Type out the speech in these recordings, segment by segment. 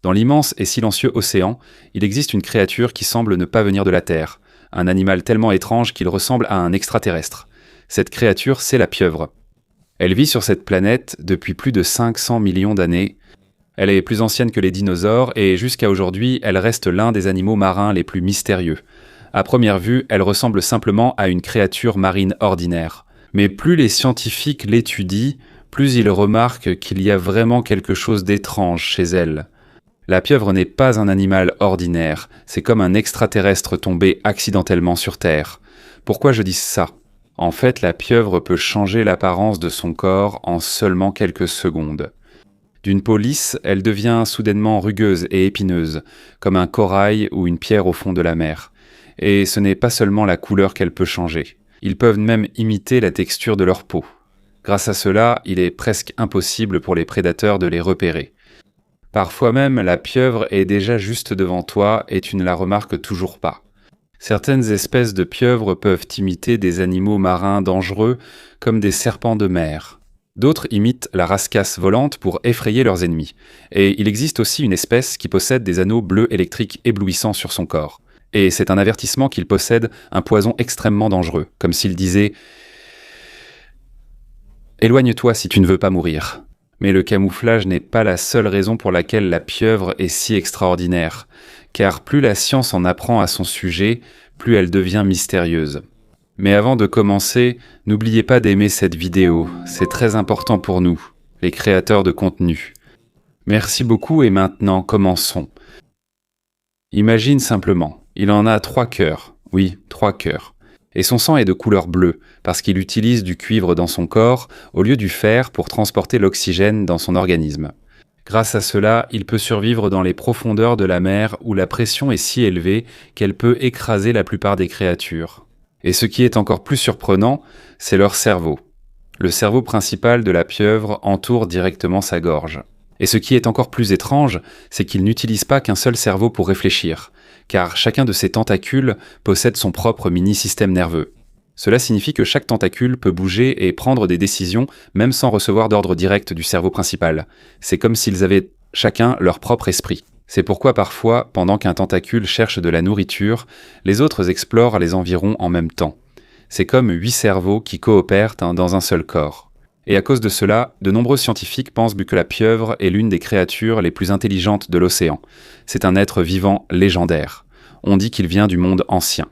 Dans l'immense et silencieux océan, il existe une créature qui semble ne pas venir de la Terre, un animal tellement étrange qu'il ressemble à un extraterrestre. Cette créature, c'est la pieuvre. Elle vit sur cette planète depuis plus de 500 millions d'années. Elle est plus ancienne que les dinosaures et jusqu'à aujourd'hui, elle reste l'un des animaux marins les plus mystérieux. À première vue, elle ressemble simplement à une créature marine ordinaire. Mais plus les scientifiques l'étudient, plus ils remarquent qu'il y a vraiment quelque chose d'étrange chez elle. La pieuvre n'est pas un animal ordinaire, c'est comme un extraterrestre tombé accidentellement sur Terre. Pourquoi je dis ça ? En fait, la pieuvre peut changer l'apparence de son corps en seulement quelques secondes. D'une peau lisse, elle devient soudainement rugueuse et épineuse, comme un corail ou une pierre au fond de la mer. Et ce n'est pas seulement la couleur qu'elle peut changer. Ils peuvent même imiter la texture de leur peau. Grâce à cela, il est presque impossible pour les prédateurs de les repérer. Parfois même, la pieuvre est déjà juste devant toi et tu ne la remarques toujours pas. Certaines espèces de pieuvres peuvent imiter des animaux marins dangereux comme des serpents de mer. D'autres imitent la rascasse volante pour effrayer leurs ennemis. Et il existe aussi une espèce qui possède des anneaux bleus électriques éblouissants sur son corps. Et c'est un avertissement qu'il possède un poison extrêmement dangereux, comme s'il disait « Éloigne-toi si tu ne veux pas mourir ». Mais le camouflage n'est pas la seule raison pour laquelle la pieuvre est si extraordinaire, car plus la science en apprend à son sujet, plus elle devient mystérieuse. Mais avant de commencer, n'oubliez pas d'aimer cette vidéo, c'est très important pour nous, les créateurs de contenu. Merci beaucoup et maintenant, commençons. Imagine simplement, il en a 3 cœurs, oui, 3 cœurs. Et son sang est de couleur bleue, parce qu'il utilise du cuivre dans son corps au lieu du fer pour transporter l'oxygène dans son organisme. Grâce à cela, il peut survivre dans les profondeurs de la mer où la pression est si élevée qu'elle peut écraser la plupart des créatures. Et ce qui est encore plus surprenant, c'est leur cerveau. Le cerveau principal de la pieuvre entoure directement sa gorge. Et ce qui est encore plus étrange, c'est qu'il n'utilise pas qu'un seul cerveau pour réfléchir, car chacun de ces tentacules possède son propre mini-système nerveux. Cela signifie que chaque tentacule peut bouger et prendre des décisions même sans recevoir d'ordre direct du cerveau principal. C'est comme s'ils avaient chacun leur propre esprit. C'est pourquoi parfois, pendant qu'un tentacule cherche de la nourriture, les autres explorent les environs en même temps. C'est comme 8 cerveaux qui coopèrent dans un seul corps. Et à cause de cela, de nombreux scientifiques pensent que la pieuvre est l'une des créatures les plus intelligentes de l'océan. C'est un être vivant légendaire. On dit qu'il vient du monde ancien.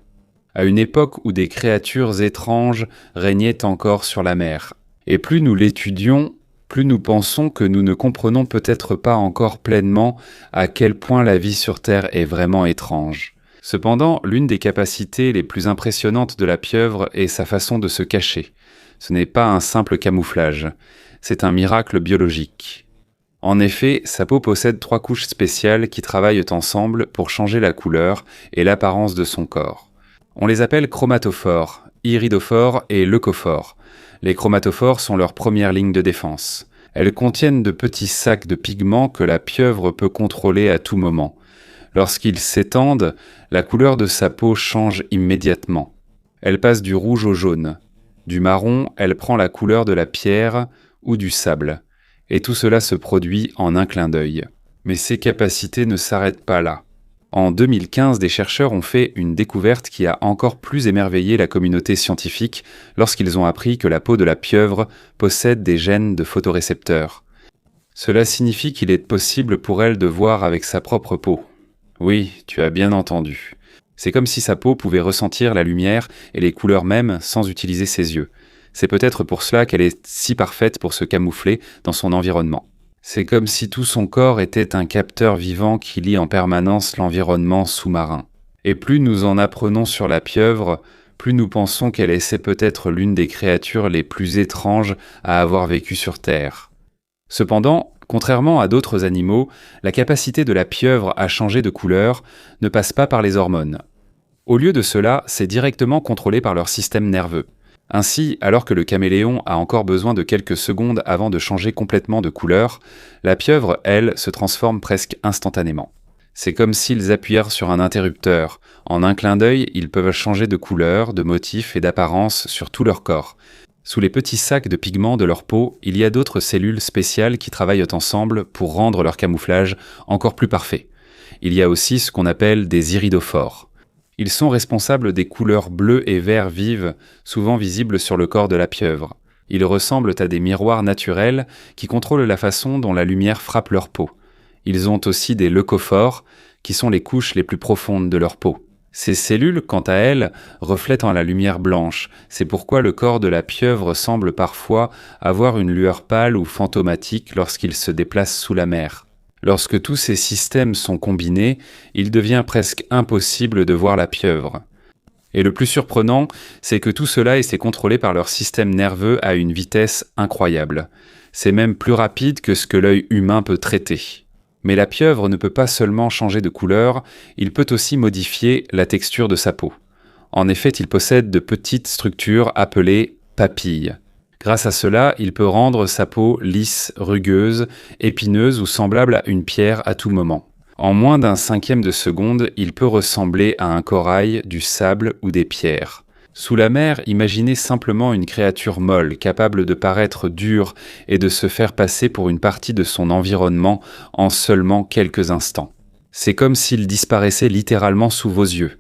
À une époque où des créatures étranges régnaient encore sur la mer. Et plus nous l'étudions, plus nous pensons que nous ne comprenons peut-être pas encore pleinement à quel point la vie sur Terre est vraiment étrange. Cependant, l'une des capacités les plus impressionnantes de la pieuvre est sa façon de se cacher. Ce n'est pas un simple camouflage, c'est un miracle biologique. En effet, sa peau possède 3 couches spéciales qui travaillent ensemble pour changer la couleur et l'apparence de son corps. On les appelle chromatophores, iridophores et leucophores. Les chromatophores sont leur première ligne de défense. Elles contiennent de petits sacs de pigments que la pieuvre peut contrôler à tout moment. Lorsqu'ils s'étendent, la couleur de sa peau change immédiatement. Elle passe du rouge au jaune. Du marron, elle prend la couleur de la pierre ou du sable. Et tout cela se produit en un clin d'œil. Mais ces capacités ne s'arrêtent pas là. En 2015, des chercheurs ont fait une découverte qui a encore plus émerveillé la communauté scientifique lorsqu'ils ont appris que la peau de la pieuvre possède des gènes de photorécepteurs. Cela signifie qu'il est possible pour elle de voir avec sa propre peau. Oui, tu as bien entendu. C'est comme si sa peau pouvait ressentir la lumière et les couleurs mêmes sans utiliser ses yeux. C'est peut-être pour cela qu'elle est si parfaite pour se camoufler dans son environnement. C'est comme si tout son corps était un capteur vivant qui lit en permanence l'environnement sous-marin. Et plus nous en apprenons sur la pieuvre, plus nous pensons qu'elle est peut-être l'une des créatures les plus étranges à avoir vécu sur Terre. Cependant, contrairement à d'autres animaux, la capacité de la pieuvre à changer de couleur ne passe pas par les hormones. Au lieu de cela, c'est directement contrôlé par leur système nerveux. Ainsi, alors que le caméléon a encore besoin de quelques secondes avant de changer complètement de couleur, la pieuvre, elle, se transforme presque instantanément. C'est comme s'ils appuyèrent sur un interrupteur. En un clin d'œil, ils peuvent changer de couleur, de motif et d'apparence sur tout leur corps. Sous les petits sacs de pigments de leur peau, il y a d'autres cellules spéciales qui travaillent ensemble pour rendre leur camouflage encore plus parfait. Il y a aussi ce qu'on appelle des iridophores. Ils sont responsables des couleurs bleues et vert vives, souvent visibles sur le corps de la pieuvre. Ils ressemblent à des miroirs naturels qui contrôlent la façon dont la lumière frappe leur peau. Ils ont aussi des leucophores, qui sont les couches les plus profondes de leur peau. Ces cellules, quant à elles, reflètent en la lumière blanche. C'est pourquoi le corps de la pieuvre semble parfois avoir une lueur pâle ou fantomatique lorsqu'il se déplace sous la mer. Lorsque tous ces systèmes sont combinés, il devient presque impossible de voir la pieuvre. Et le plus surprenant, c'est que tout cela est contrôlé par leur système nerveux à une vitesse incroyable. C'est même plus rapide que ce que l'œil humain peut traiter. Mais la pieuvre ne peut pas seulement changer de couleur, il peut aussi modifier la texture de sa peau. En effet, il possède de petites structures appelées papilles. Grâce à cela, il peut rendre sa peau lisse, rugueuse, épineuse ou semblable à une pierre à tout moment. En moins d'un cinquième de seconde, il peut ressembler à un corail, du sable ou des pierres. Sous la mer, imaginez simplement une créature molle, capable de paraître dure et de se faire passer pour une partie de son environnement en seulement quelques instants. C'est comme s'il disparaissait littéralement sous vos yeux.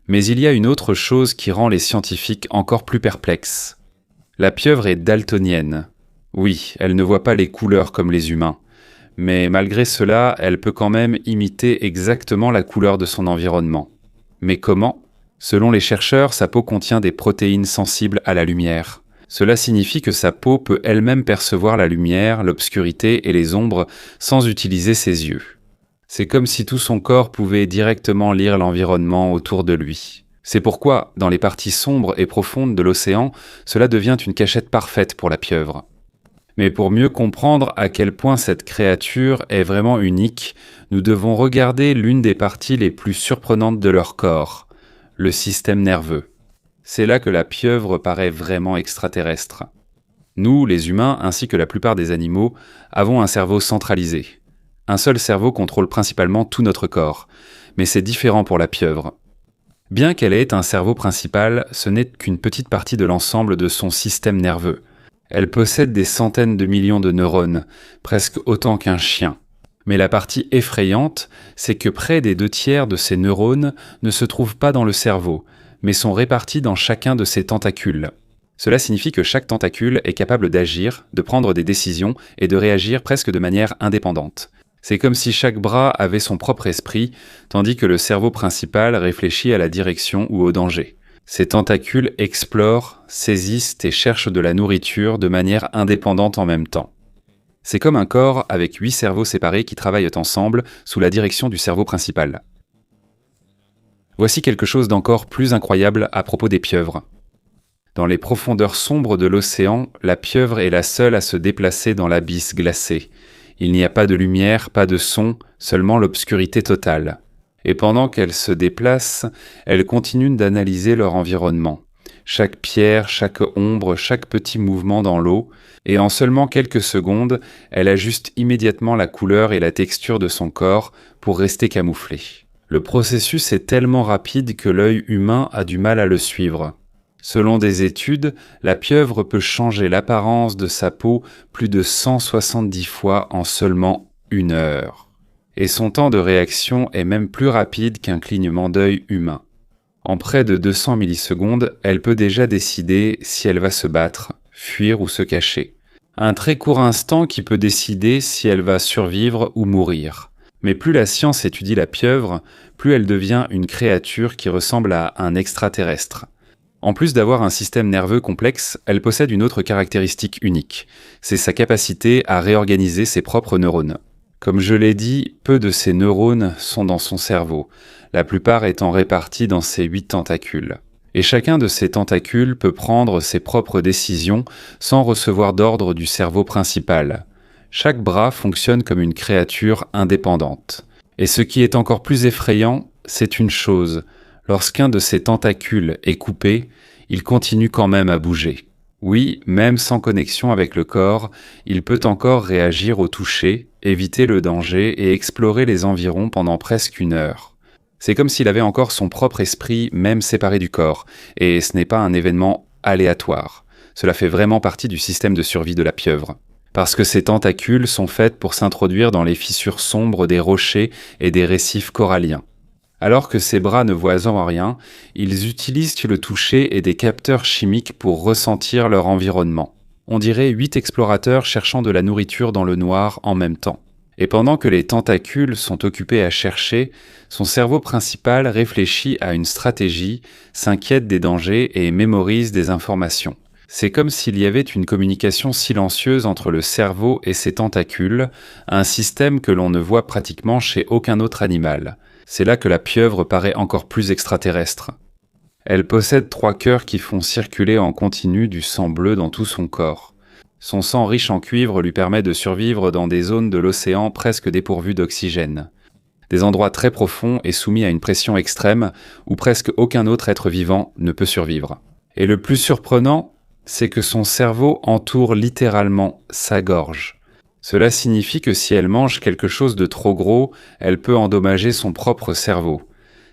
Mais il y a une autre chose qui rend les scientifiques encore plus perplexes. La pieuvre est daltonienne. Oui, elle ne voit pas les couleurs comme les humains. Mais malgré cela, elle peut quand même imiter exactement la couleur de son environnement. Mais comment ? Selon les chercheurs, sa peau contient des protéines sensibles à la lumière. Cela signifie que sa peau peut elle-même percevoir la lumière, l'obscurité et les ombres sans utiliser ses yeux. C'est comme si tout son corps pouvait directement lire l'environnement autour de lui. C'est pourquoi, dans les parties sombres et profondes de l'océan, cela devient une cachette parfaite pour la pieuvre. Mais pour mieux comprendre à quel point cette créature est vraiment unique, nous devons regarder l'une des parties les plus surprenantes de leur corps, le système nerveux. C'est là que la pieuvre paraît vraiment extraterrestre. Nous, les humains, ainsi que la plupart des animaux, avons un cerveau centralisé. Un seul cerveau contrôle principalement tout notre corps, mais c'est différent pour la pieuvre. Bien qu'elle ait un cerveau principal, ce n'est qu'une petite partie de l'ensemble de son système nerveux. Elle possède des centaines de millions de neurones, presque autant qu'un chien. Mais la partie effrayante, c'est que près des 2/3 de ces neurones ne se trouvent pas dans le cerveau, mais sont répartis dans chacun de ses tentacules. Cela signifie que chaque tentacule est capable d'agir, de prendre des décisions et de réagir presque de manière indépendante. C'est comme si chaque bras avait son propre esprit, tandis que le cerveau principal réfléchit à la direction ou au danger. Ces tentacules explorent, saisissent et cherchent de la nourriture de manière indépendante en même temps. C'est comme un corps avec 8 cerveaux séparés qui travaillent ensemble sous la direction du cerveau principal. Voici quelque chose d'encore plus incroyable à propos des pieuvres. Dans les profondeurs sombres de l'océan, la pieuvre est la seule à se déplacer dans l'abysse glacé. Il n'y a pas de lumière, pas de son, seulement l'obscurité totale. Et pendant qu'elle se déplace, elle continue d'analyser leur environnement. Chaque pierre, chaque ombre, chaque petit mouvement dans l'eau, et en seulement quelques secondes, elle ajuste immédiatement la couleur et la texture de son corps pour rester camouflée. Le processus est tellement rapide que l'œil humain a du mal à le suivre. Selon des études, la pieuvre peut changer l'apparence de sa peau plus de 170 fois en seulement 1 heure. Et son temps de réaction est même plus rapide qu'un clignement d'œil humain. En près de 200 millisecondes, elle peut déjà décider si elle va se battre, fuir ou se cacher. Un très court instant qui peut décider si elle va survivre ou mourir. Mais plus la science étudie la pieuvre, plus elle devient une créature qui ressemble à un extraterrestre. En plus d'avoir un système nerveux complexe, elle possède une autre caractéristique unique. C'est sa capacité à réorganiser ses propres neurones. Comme je l'ai dit, peu de ces neurones sont dans son cerveau, la plupart étant répartis dans ses 8 tentacules. Et chacun de ces tentacules peut prendre ses propres décisions sans recevoir d'ordre du cerveau principal. Chaque bras fonctionne comme une créature indépendante. Et ce qui est encore plus effrayant, c'est une chose. Lorsqu'un de ces tentacules est coupé, il continue quand même à bouger. Oui, même sans connexion avec le corps, il peut encore réagir au toucher, éviter le danger et explorer les environs pendant presque 1 heure. C'est comme s'il avait encore son propre esprit, même séparé du corps, et ce n'est pas un événement aléatoire. Cela fait vraiment partie du système de survie de la pieuvre. Parce que ses tentacules sont faites pour s'introduire dans les fissures sombres des rochers et des récifs coralliens. Alors que ses bras ne voient en rien, ils utilisent le toucher et des capteurs chimiques pour ressentir leur environnement. On dirait 8 explorateurs cherchant de la nourriture dans le noir en même temps. Et pendant que les tentacules sont occupés à chercher, son cerveau principal réfléchit à une stratégie, s'inquiète des dangers et mémorise des informations. C'est comme s'il y avait une communication silencieuse entre le cerveau et ses tentacules, un système que l'on ne voit pratiquement chez aucun autre animal. C'est là que la pieuvre paraît encore plus extraterrestre. Elle possède 3 cœurs qui font circuler en continu du sang bleu dans tout son corps. Son sang riche en cuivre lui permet de survivre dans des zones de l'océan presque dépourvues d'oxygène. Des endroits très profonds et soumis à une pression extrême où presque aucun autre être vivant ne peut survivre. Et le plus surprenant, c'est que son cerveau entoure littéralement sa gorge. Cela signifie que si elle mange quelque chose de trop gros, elle peut endommager son propre cerveau.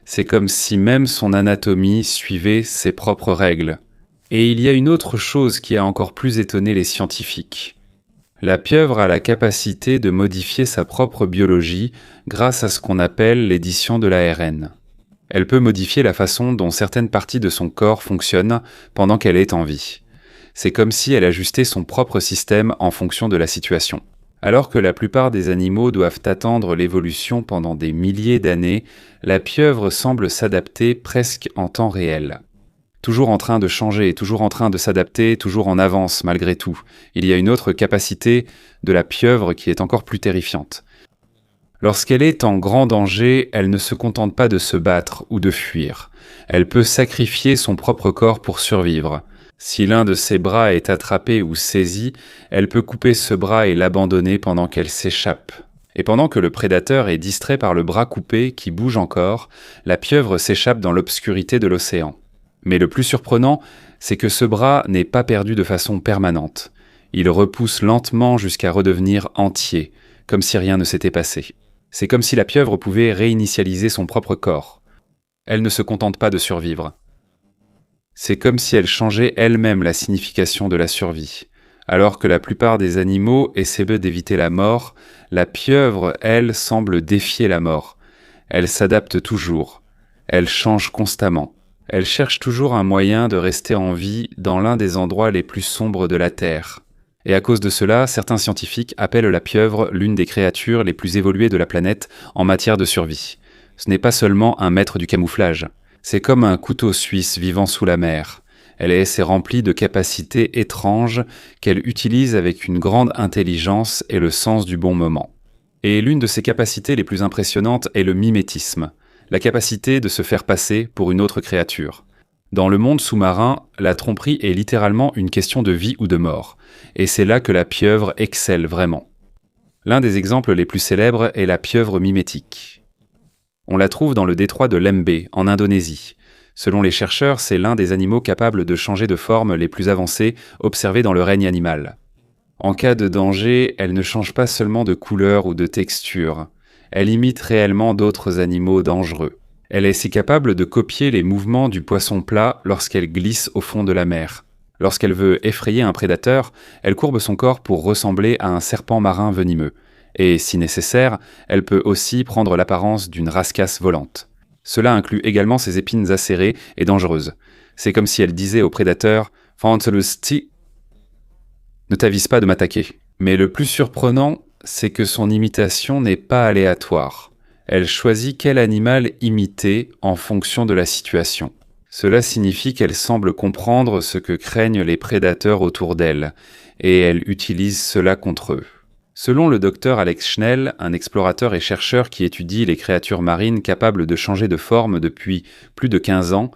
C'est comme si même son anatomie suivait ses propres règles. Et il y a une autre chose qui a encore plus étonné les scientifiques. La pieuvre a la capacité de modifier sa propre biologie grâce à ce qu'on appelle l'édition de l'ARN. Elle peut modifier la façon dont certaines parties de son corps fonctionnent pendant qu'elle est en vie. C'est comme si elle ajustait son propre système en fonction de la situation. Alors que la plupart des animaux doivent attendre l'évolution pendant des milliers d'années, la pieuvre semble s'adapter presque en temps réel. Toujours en train de changer, toujours en train de s'adapter, toujours en avance malgré tout. Il y a une autre capacité de la pieuvre qui est encore plus terrifiante. Lorsqu'elle est en grand danger, elle ne se contente pas de se battre ou de fuir. Elle peut sacrifier son propre corps pour survivre. Si l'un de ses bras est attrapé ou saisi, elle peut couper ce bras et l'abandonner pendant qu'elle s'échappe. Et pendant que le prédateur est distrait par le bras coupé qui bouge encore, la pieuvre s'échappe dans l'obscurité de l'océan. Mais le plus surprenant, c'est que ce bras n'est pas perdu de façon permanente. Il repousse lentement jusqu'à redevenir entier, comme si rien ne s'était passé. C'est comme si la pieuvre pouvait réinitialiser son propre corps. Elle ne se contente pas de survivre. C'est comme si elle changeait elle-même la signification de la survie. Alors que la plupart des animaux essaient d'éviter la mort, la pieuvre, elle, semble défier la mort. Elle s'adapte toujours. Elle change constamment. Elle cherche toujours un moyen de rester en vie dans l'un des endroits les plus sombres de la Terre. Et à cause de cela, certains scientifiques appellent la pieuvre l'une des créatures les plus évoluées de la planète en matière de survie. Ce n'est pas seulement un maître du camouflage. C'est comme un couteau suisse vivant sous la mer. Elle est remplie de capacités étranges qu'elle utilise avec une grande intelligence et le sens du bon moment. Et l'une de ses capacités les plus impressionnantes est le mimétisme, la capacité de se faire passer pour une autre créature. Dans le monde sous-marin, la tromperie est littéralement une question de vie ou de mort, et c'est là que la pieuvre excelle vraiment. L'un des exemples les plus célèbres est la pieuvre mimétique. On la trouve dans le détroit de Lembeh, en Indonésie. Selon les chercheurs, c'est l'un des animaux capables de changer de forme les plus avancés observés dans le règne animal. En cas de danger, elle ne change pas seulement de couleur ou de texture. Elle imite réellement d'autres animaux dangereux. Elle est si capable de copier les mouvements du poisson plat lorsqu'elle glisse au fond de la mer. Lorsqu'elle veut effrayer un prédateur, elle courbe son corps pour ressembler à un serpent marin venimeux. Et, si nécessaire, elle peut aussi prendre l'apparence d'une rascasse volante. Cela inclut également ses épines acérées et dangereuses. C'est comme si elle disait au prédateur « Fantalusti » ne t'avise pas de m'attaquer. Mais le plus surprenant, c'est que son imitation n'est pas aléatoire. Elle choisit quel animal imiter en fonction de la situation. Cela signifie qu'elle semble comprendre ce que craignent les prédateurs autour d'elle, et elle utilise cela contre eux. Selon le docteur Alex Schnell, un explorateur et chercheur qui étudie les créatures marines capables de changer de forme depuis plus de 15 ans,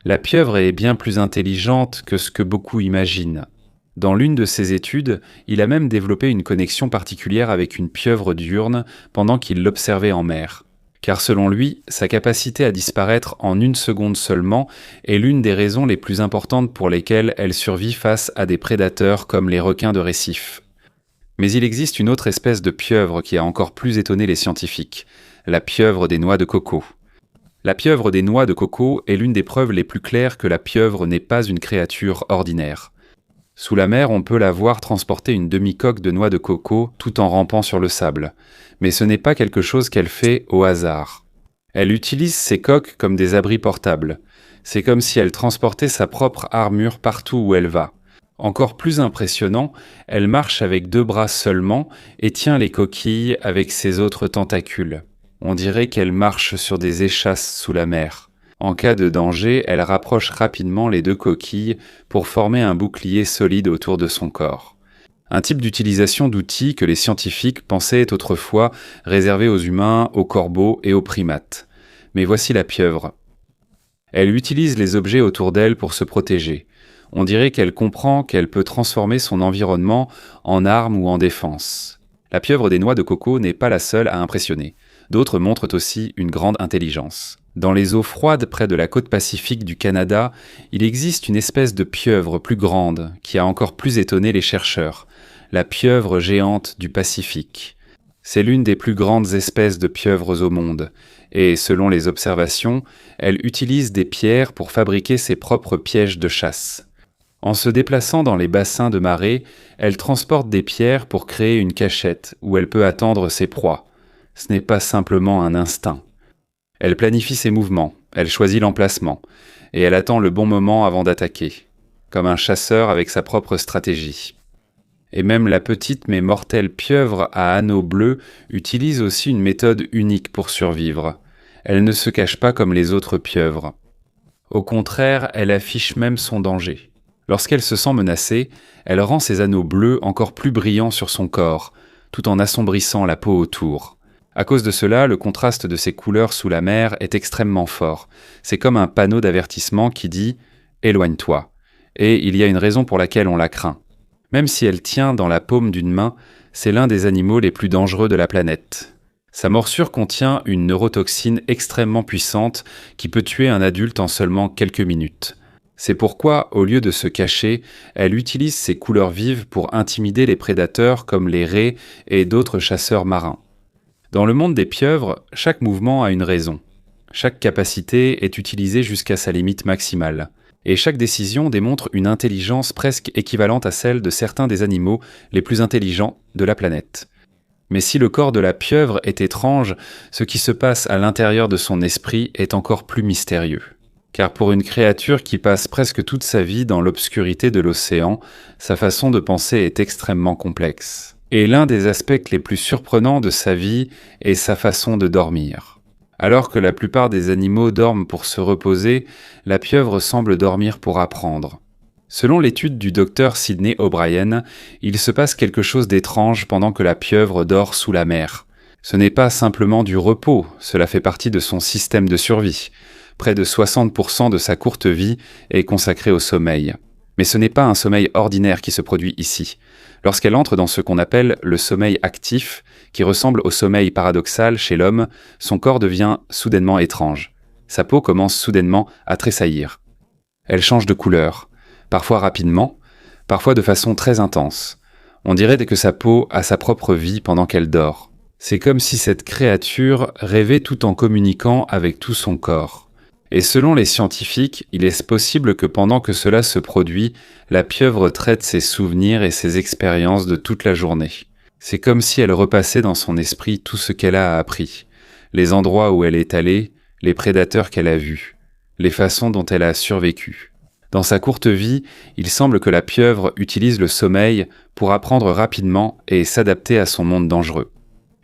la pieuvre est bien plus intelligente que ce que beaucoup imaginent. Dans l'une de ses études, il a même développé une connexion particulière avec une pieuvre diurne pendant qu'il l'observait en mer. Car selon lui, sa capacité à disparaître en 1 seconde seulement est l'une des raisons les plus importantes pour lesquelles elle survit face à des prédateurs comme les requins de récif. Mais il existe une autre espèce de pieuvre qui a encore plus étonné les scientifiques, la pieuvre des noix de coco. La pieuvre des noix de coco est l'une des preuves les plus claires que la pieuvre n'est pas une créature ordinaire. Sous la mer, on peut la voir transporter une demi-coque de noix de coco tout en rampant sur le sable. Mais ce n'est pas quelque chose qu'elle fait au hasard. Elle utilise ces coques comme des abris portables. C'est comme si elle transportait sa propre armure partout où elle va. Encore plus impressionnant, elle marche avec 2 bras seulement et tient les coquilles avec ses autres tentacules. On dirait qu'elle marche sur des échasses sous la mer. En cas de danger, elle rapproche rapidement les 2 coquilles pour former un bouclier solide autour de son corps. Un type d'utilisation d'outils que les scientifiques pensaient autrefois réservé aux humains, aux corbeaux et aux primates. Mais voici la pieuvre. Elle utilise les objets autour d'elle pour se protéger. On dirait qu'elle comprend qu'elle peut transformer son environnement en arme ou en défense. La pieuvre des noix de coco n'est pas la seule à impressionner. D'autres montrent aussi une grande intelligence. Dans les eaux froides près de la côte pacifique du Canada, il existe une espèce de pieuvre plus grande qui a encore plus étonné les chercheurs, la pieuvre géante du Pacifique. C'est l'une des plus grandes espèces de pieuvres au monde, et selon les observations, elle utilise des pierres pour fabriquer ses propres pièges de chasse. En se déplaçant dans les bassins de marée, elle transporte des pierres pour créer une cachette où elle peut attendre ses proies. Ce n'est pas simplement un instinct. Elle planifie ses mouvements, elle choisit l'emplacement, et elle attend le bon moment avant d'attaquer, comme un chasseur avec sa propre stratégie. Et même la petite mais mortelle pieuvre à anneaux bleus utilise aussi une méthode unique pour survivre. Elle ne se cache pas comme les autres pieuvres. Au contraire, elle affiche même son danger. Lorsqu'elle se sent menacée, elle rend ses anneaux bleus encore plus brillants sur son corps, tout en assombrissant la peau autour. À cause de cela, le contraste de ces couleurs sous la mer est extrêmement fort. C'est comme un panneau d'avertissement qui dit « Éloigne-toi ». Et il y a une raison pour laquelle on la craint. Même si elle tient dans la paume d'une main, c'est l'un des animaux les plus dangereux de la planète. Sa morsure contient une neurotoxine extrêmement puissante qui peut tuer un adulte en seulement quelques minutes. C'est pourquoi, au lieu de se cacher, elle utilise ses couleurs vives pour intimider les prédateurs comme les raies et d'autres chasseurs marins. Dans le monde des pieuvres, chaque mouvement a une raison. Chaque capacité est utilisée jusqu'à sa limite maximale. Et chaque décision démontre une intelligence presque équivalente à celle de certains des animaux les plus intelligents de la planète. Mais si le corps de la pieuvre est étrange, ce qui se passe à l'intérieur de son esprit est encore plus mystérieux. Car pour une créature qui passe presque toute sa vie dans l'obscurité de l'océan, sa façon de penser est extrêmement complexe. Et l'un des aspects les plus surprenants de sa vie est sa façon de dormir. Alors que la plupart des animaux dorment pour se reposer, la pieuvre semble dormir pour apprendre. Selon l'étude du docteur Sidney O'Brien, il se passe quelque chose d'étrange pendant que la pieuvre dort sous la mer. Ce n'est pas simplement du repos, cela fait partie de son système de survie. Près de 60% de sa courte vie est consacrée au sommeil. Mais ce n'est pas un sommeil ordinaire qui se produit ici. Lorsqu'elle entre dans ce qu'on appelle le sommeil actif, qui ressemble au sommeil paradoxal chez l'homme, son corps devient soudainement étrange. Sa peau commence soudainement à tressaillir. Elle change de couleur, parfois rapidement, parfois de façon très intense. On dirait que sa peau a sa propre vie pendant qu'elle dort. C'est comme si cette créature rêvait tout en communiquant avec tout son corps. Et selon les scientifiques, il est possible que pendant que cela se produit, la pieuvre traite ses souvenirs et ses expériences de toute la journée. C'est comme si elle repassait dans son esprit tout ce qu'elle a appris, les endroits où elle est allée, les prédateurs qu'elle a vus, les façons dont elle a survécu. Dans sa courte vie, il semble que la pieuvre utilise le sommeil pour apprendre rapidement et s'adapter à son monde dangereux.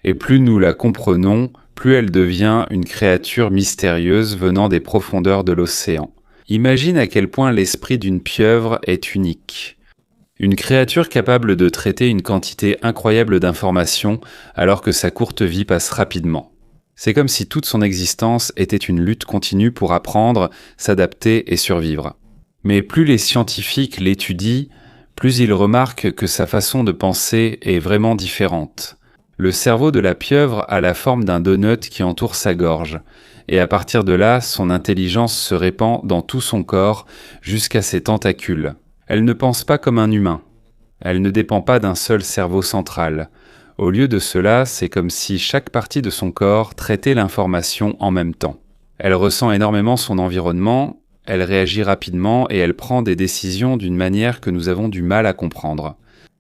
Et plus nous la comprenons, plus elle devient une créature mystérieuse venant des profondeurs de l'océan. Imagine à quel point l'esprit d'une pieuvre est unique. Une créature capable de traiter une quantité incroyable d'informations alors que sa courte vie passe rapidement. C'est comme si toute son existence était une lutte continue pour apprendre, s'adapter et survivre. Mais plus les scientifiques l'étudient, plus ils remarquent que sa façon de penser est vraiment différente. Le cerveau de la pieuvre a la forme d'un donut qui entoure sa gorge, et à partir de là, son intelligence se répand dans tout son corps jusqu'à ses tentacules. Elle ne pense pas comme un humain. Elle ne dépend pas d'un seul cerveau central. Au lieu de cela, c'est comme si chaque partie de son corps traitait l'information en même temps. Elle ressent énormément son environnement, Elle réagit rapidement et elle prend des décisions d'une manière que nous avons du mal à comprendre.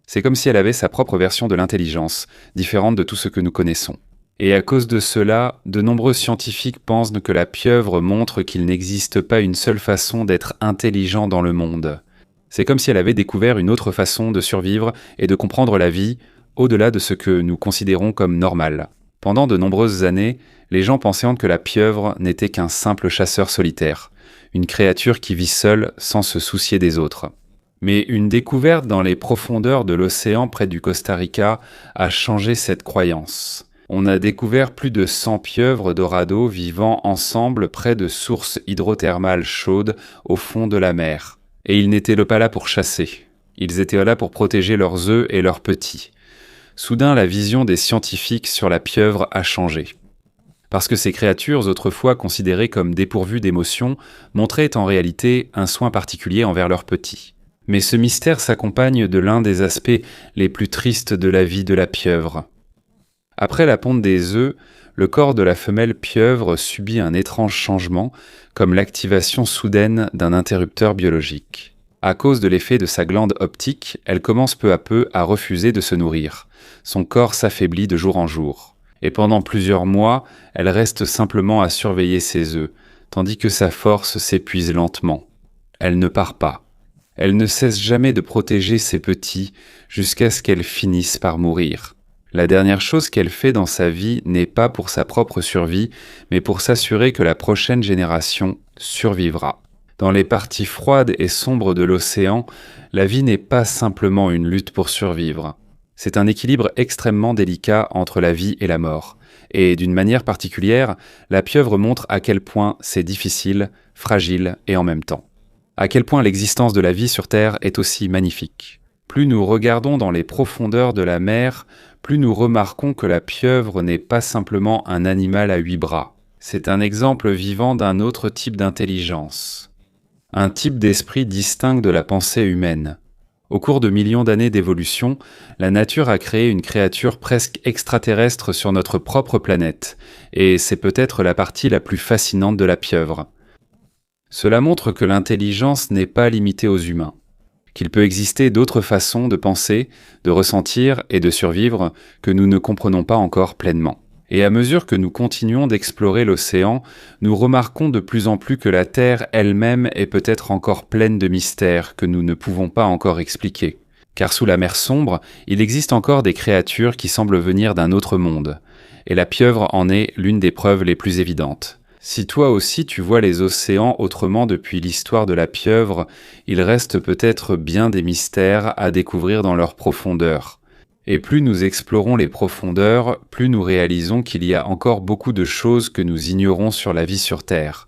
C'est comme si elle avait sa propre version de l'intelligence, différente de tout ce que nous connaissons. Et à cause de cela, de nombreux scientifiques pensent que la pieuvre montre qu'il n'existe pas une seule façon d'être intelligent dans le monde. C'est comme si elle avait découvert une autre façon de survivre et de comprendre la vie, au-delà de ce que nous considérons comme normal. Pendant de nombreuses années, les gens pensaient que la pieuvre n'était qu'un simple chasseur solitaire, une créature qui vit seule sans se soucier des autres. Mais une découverte dans les profondeurs de l'océan près du Costa Rica a changé cette croyance. On a découvert plus de 100 pieuvres dorado vivant ensemble près de sources hydrothermales chaudes au fond de la mer. Et ils n'étaient pas là pour chasser. Ils étaient là pour protéger leurs œufs et leurs petits. Soudain, la vision des scientifiques sur la pieuvre a changé. Parce que ces créatures, autrefois considérées comme dépourvues d'émotions, montraient en réalité un soin particulier envers leurs petits. Mais ce mystère s'accompagne de l'un des aspects les plus tristes de la vie de la pieuvre. Après la ponte des œufs, le corps de la femelle pieuvre subit un étrange changement, comme l'activation soudaine d'un interrupteur biologique. À cause de l'effet de sa glande optique, elle commence peu à peu à refuser de se nourrir. Son corps s'affaiblit de jour en jour. Et pendant plusieurs mois, elle reste simplement à surveiller ses œufs, tandis que sa force s'épuise lentement. Elle ne part pas. Elle ne cesse jamais de protéger ses petits jusqu'à ce qu'elle finisse par mourir. La dernière chose qu'elle fait dans sa vie n'est pas pour sa propre survie, mais pour s'assurer que la prochaine génération survivra. Dans les parties froides et sombres de l'océan, la vie n'est pas simplement une lutte pour survivre. C'est un équilibre extrêmement délicat entre la vie et la mort. Et d'une manière particulière, la pieuvre montre à quel point c'est difficile, fragile et en même temps. À quel point l'existence de la vie sur Terre est aussi magnifique. Plus nous regardons dans les profondeurs de la mer, plus nous remarquons que la pieuvre n'est pas simplement un animal à 8 bras. C'est un exemple vivant d'un autre type d'intelligence. Un type d'esprit distinct de la pensée humaine. Au cours de millions d'années d'évolution, la nature a créé une créature presque extraterrestre sur notre propre planète, et c'est peut-être la partie la plus fascinante de la pieuvre. Cela montre que l'intelligence n'est pas limitée aux humains, qu'il peut exister d'autres façons de penser, de ressentir et de survivre que nous ne comprenons pas encore pleinement. Et à mesure que nous continuons d'explorer l'océan, nous remarquons de plus en plus que la Terre elle-même est peut-être encore pleine de mystères que nous ne pouvons pas encore expliquer. Car sous la mer sombre, il existe encore des créatures qui semblent venir d'un autre monde, et la pieuvre en est l'une des preuves les plus évidentes. Si toi aussi tu vois les océans autrement depuis l'histoire de la pieuvre, il reste peut-être bien des mystères à découvrir dans leur profondeur. Et plus nous explorons les profondeurs, plus nous réalisons qu'il y a encore beaucoup de choses que nous ignorons sur la vie sur Terre.